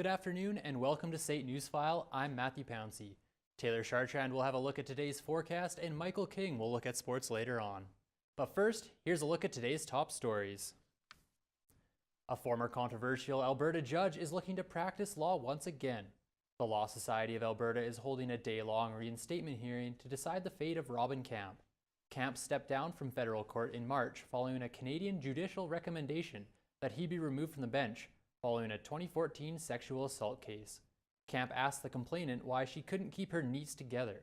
Good afternoon and welcome to State Newsfile. I'm Matthew Pouncy. Taylor Chartrand will have a look at today's forecast and Michael King will look at sports later on. But first, here's a look at today's top stories. A former controversial Alberta judge is looking to practice law once again. The Law Society of Alberta is holding a day-long reinstatement hearing to decide the fate of Robin Camp. Camp stepped down from federal court in March following a Canadian judicial recommendation that he be removed from the bench following a 2014 sexual assault case. Camp asked the complainant why she couldn't keep her knees together.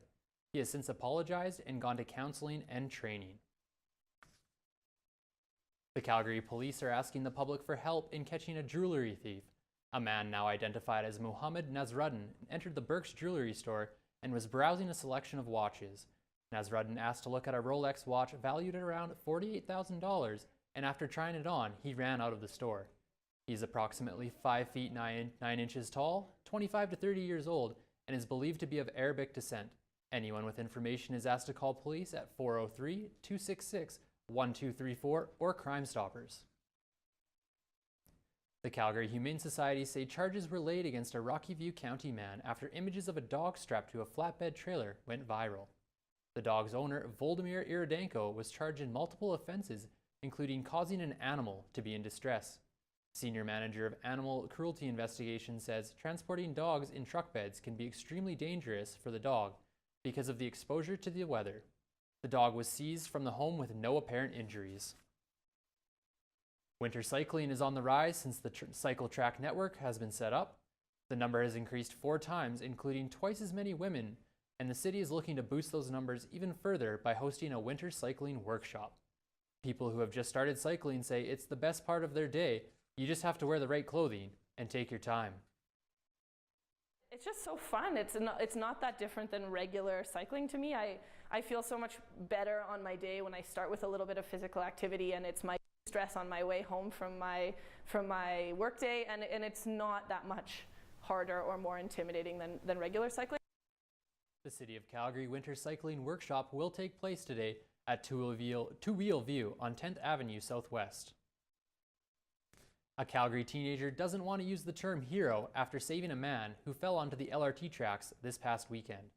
He has since apologized and gone to counseling and training. The Calgary police are asking the public for help in catching a jewelry thief. A man now identified as Mohammed Nasruddin entered the Burke's jewelry store and was browsing a selection of watches. Nasruddin asked to look at a Rolex watch valued at around $48,000, and after trying it on, he ran out of the store. He's approximately 5 feet 9 inches tall, 25 to 30 years old, and is believed to be of Arabic descent. Anyone with information is asked to call police at 403-266-1234 or Crime Stoppers. The Calgary Humane Society say charges were laid against a Rocky View County man after images of a dog strapped to a flatbed trailer went viral. The dog's owner, Voldemir Iridanko, was charged in multiple offenses, including causing an animal to be in distress. Senior Manager of Animal Cruelty Investigation says transporting dogs in truck beds can be extremely dangerous for the dog because of the exposure to the weather. The dog was seized from the home with no apparent injuries. Winter cycling is on the rise since the cycle track network has been set up. The number has increased 4 times, including twice as many women, and the city is looking to boost those numbers even further by hosting a winter cycling workshop. People who have just started cycling say it's the best part of their day. You just have to wear the right clothing and take your time. It's just so fun. It's not that different than regular cycling to me. I feel so much better on my day when I start with a little bit of physical activity, and it's my stress on my way home from my work day, and it's not that much harder or more intimidating than regular cycling. The City of Calgary Winter Cycling Workshop will take place today at Two Wheel View on 10th Avenue Southwest. A Calgary teenager doesn't want to use the term hero after saving a man who fell onto the LRT tracks this past weekend.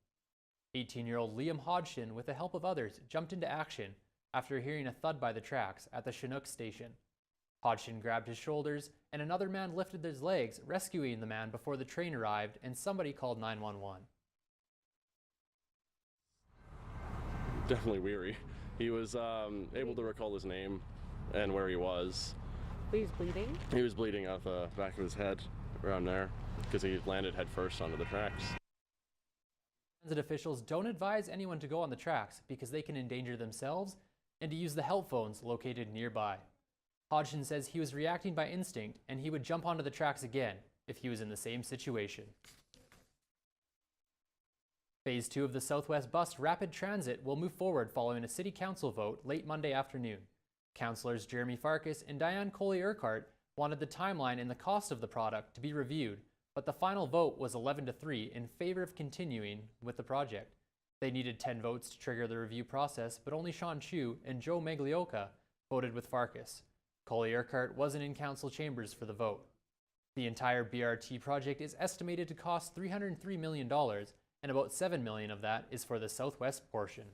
18-year-old Liam Hodgson, with the help of others, jumped into action after hearing a thud by the tracks at the Chinook station. Hodgson grabbed his shoulders and another man lifted his legs, rescuing the man before the train arrived and somebody called 911. Definitely weary. He was able to recall his name and where he was. He was bleeding? He was bleeding out the back of his head, around there, because he landed head first onto the tracks. Transit officials don't advise anyone to go on the tracks because they can endanger themselves and to use the help phones located nearby. Hodgson says he was reacting by instinct and he would jump onto the tracks again if he was in the same situation. Phase 2 of the Southwest Bus Rapid Transit will move forward following a City Council vote late Monday afternoon. Councillors Jeremy Farkas and Diane Coley-Urquhart wanted the timeline and the cost of the product to be reviewed, but the final vote was 11-3 in favor of continuing with the project. They needed 10 votes to trigger the review process, but only Sean Chu and Joe Maglioka voted with Farkas. Coley-Urquhart wasn't in council chambers for the vote. The entire BRT project is estimated to cost $303 million, and about $7 million of that is for the southwest portion.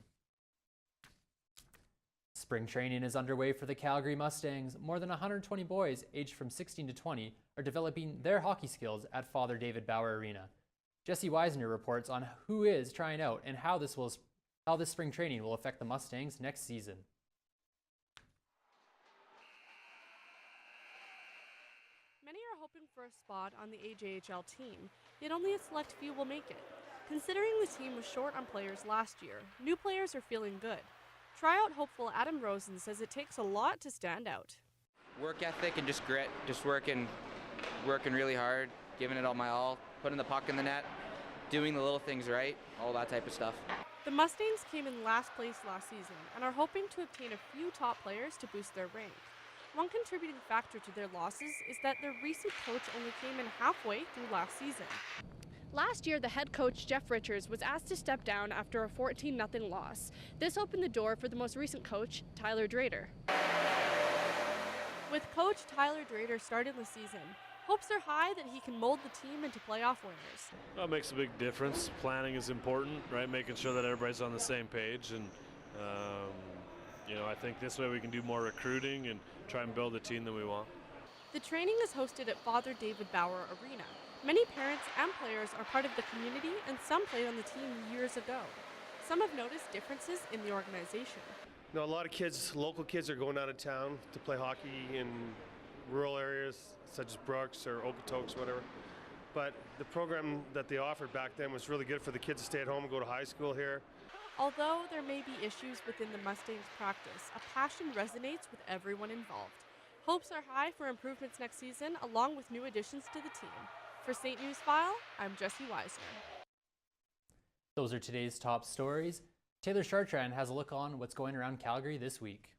Spring training is underway for the Calgary Mustangs. More than 120 boys aged from 16 to 20 are developing their hockey skills at Father David Bauer Arena. Jesse Weisner reports on who is trying out and how this spring training will affect the Mustangs next season. Many are hoping for a spot on the AJHL team, yet only a select few will make it. Considering the team was short on players last year, new players are feeling good. Tryout hopeful Adam Rosen says it takes a lot to stand out. Work ethic and just grit, just working really hard, giving it all my all, putting the puck in the net, doing the little things right, all that type of stuff. The Mustangs came in last place last season and are hoping to obtain a few top players to boost their rank. One contributing factor to their losses is that their recent coach only came in halfway through last season. Last year, the head coach, Jeff Richards, was asked to step down after a 14-0 loss. This opened the door for the most recent coach, Tyler Drader. With coach Tyler Drader starting the season, Hopes are high that he can mold the team into playoff winners. Well, it makes a big difference. Planning is important, right? Making sure that everybody's on the same page, and I think this way we can do more recruiting and try and build the team that we want. The training is hosted at Father David Bauer Arena. Many parents and players are part of the community, and some played on the team years ago. Some have noticed differences in the organization. A lot of kids, local kids, are going out of town to play hockey in rural areas such as Brooks or Okotoks, whatever. But the program that they offered back then was really good for the kids to stay at home and go to high school here. Although there may be issues within the Mustangs practice, a passion resonates with everyone involved. Hopes are high for improvements next season, along with new additions to the team. For St. Newsfile, I'm Jessie Weisner. Those are today's top stories. Taylor Chartrand has a look on what's going around Calgary this week.